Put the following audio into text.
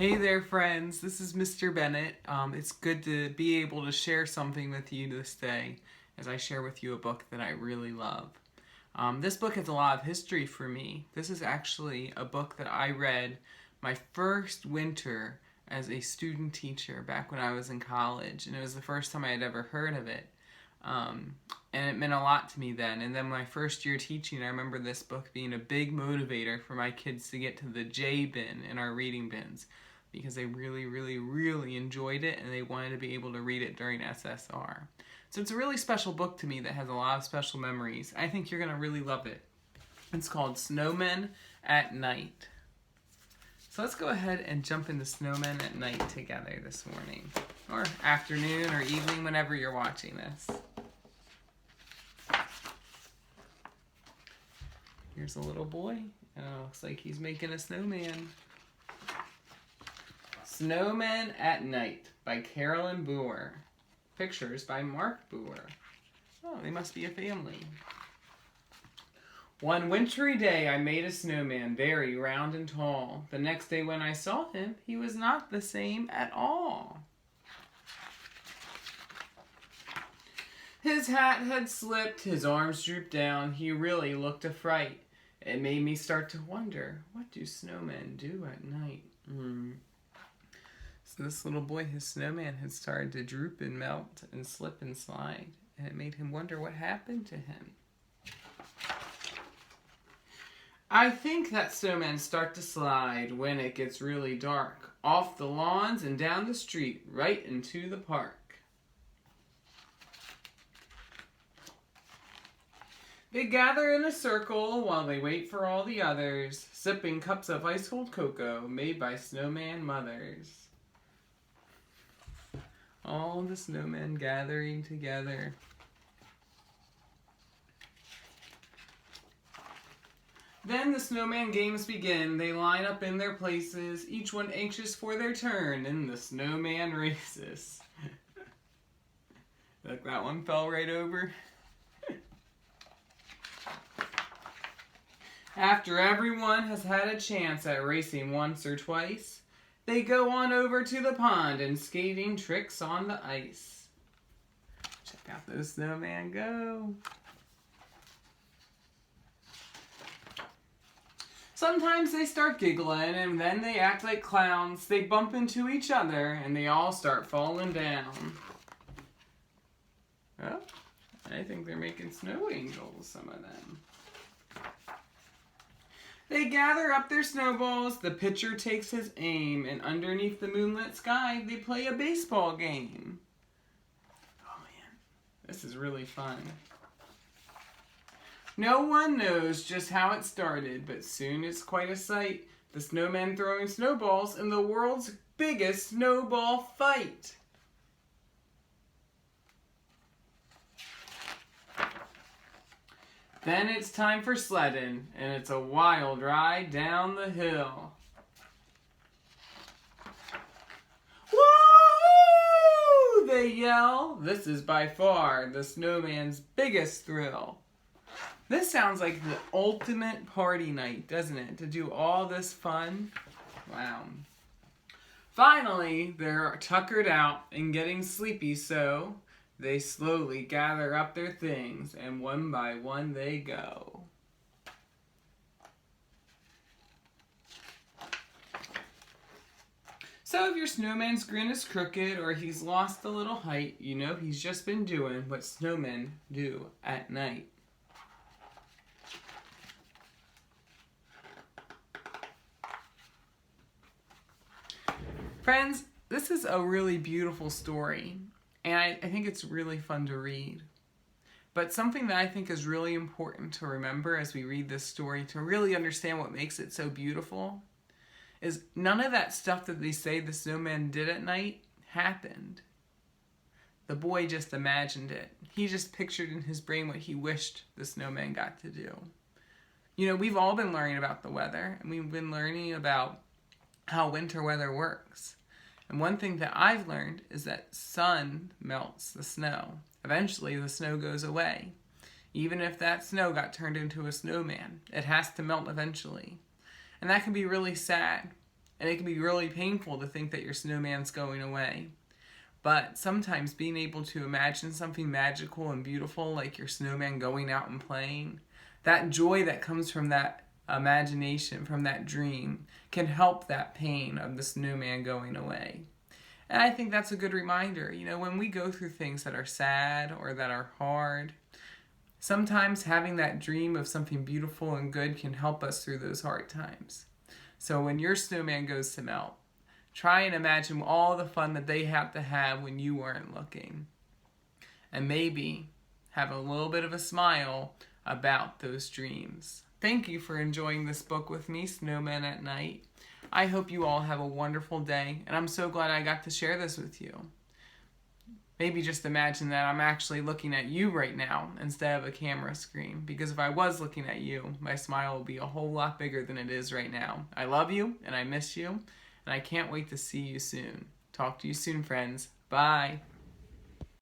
Hey there, friends. This is Mr. Bennett. It's good to be able to share something with you this day as I share with you a book that I really love. This book has a lot of history for me. This is actually a book that I read my first winter as a student teacher back when I was in college, and it was the first time I had ever heard of it. And it meant a lot to me then. And then my first year teaching, I remember this book being a big motivator for my kids to get to the J bin in our reading bins, because they really, really, really enjoyed it and they wanted to be able to read it during SSR. So it's a really special book to me that has a lot of special memories. I think you're going to really love it. It's called Snowmen at Night. So let's go ahead and jump into Snowmen at Night together this morning, or afternoon or evening, whenever you're watching this. Here's a little boy, and it looks like he's making a snowman. Snowmen at Night by Carolyn Boer. Pictures by Mark Boer. Oh, they must be a family. One wintry day I made a snowman very round and tall. The next day when I saw him, he was not the same at all. His hat had slipped, his arms drooped down. He really looked a fright. It made me start to wonder, what do snowmen do at night? So this little boy, his snowman, had started to droop and melt and slip and slide, and it made him wonder what happened to him. I think that snowmen start to slide when it gets really dark, off the lawns and down the street, right into the park. They gather in a circle while they wait for all the others, sipping cups of ice-cold cocoa made by snowman mothers. All the snowmen gathering together. Then the snowman games begin. They line up in their places, each one anxious for their turn in the snowman races. Look, that one fell right over. After everyone has had a chance at racing once or twice, they go on over to the pond and skating tricks on the ice. Check out those snowmen go. Sometimes they start giggling and then they act like clowns. They bump into each other and they all start falling down. Oh, I think they're making snow angels, some of them. They gather up their snowballs, the pitcher takes his aim, and underneath the moonlit sky, they play a baseball game. Oh man, this is really fun. No one knows just how it started, but soon it's quite a sight. The snowmen throwing snowballs in the world's biggest snowball fight. Then it's time for sledding, and it's a wild ride down the hill. Woo! They yell. This is by far the snowman's biggest thrill. This sounds like the ultimate party night, doesn't it? To do all this fun. Wow. Finally, they're tuckered out and getting sleepy, so they slowly gather up their things, and one by one they go. So if your snowman's grin is crooked or he's lost a little height, you know he's just been doing what snowmen do at night. Friends, this is a really beautiful story. And I think it's really fun to read. But something that I think is really important to remember as we read this story, to really understand what makes it so beautiful, is none of that stuff that they say the snowman did at night happened. The boy just imagined it. He just pictured in his brain what he wished the snowman got to do. You know, we've all been learning about the weather, and we've been learning about how winter weather works. And one thing that I've learned is that sun melts the snow. Eventually, the snow goes away. Even if that snow got turned into a snowman, it has to melt eventually. And that can be really sad. And it can be really painful to think that your snowman's going away. But sometimes being able to imagine something magical and beautiful, like your snowman going out and playing, that joy that comes from that imagination, from that dream, can help that pain of the snowman going away. And I think that's a good reminder. You know, when we go through things that are sad or that are hard, sometimes having that dream of something beautiful and good can help us through those hard times. So when your snowman goes to melt, try and imagine all the fun that they have to have when you weren't looking. And maybe have a little bit of a smile about those dreams. Thank you for enjoying this book with me, Snowman at Night. I hope you all have a wonderful day, and I'm so glad I got to share this with you. Maybe just imagine that I'm actually looking at you right now instead of a camera screen, because if I was looking at you, my smile would be a whole lot bigger than it is right now. I love you, and I miss you, and I can't wait to see you soon. Talk to you soon, friends. Bye.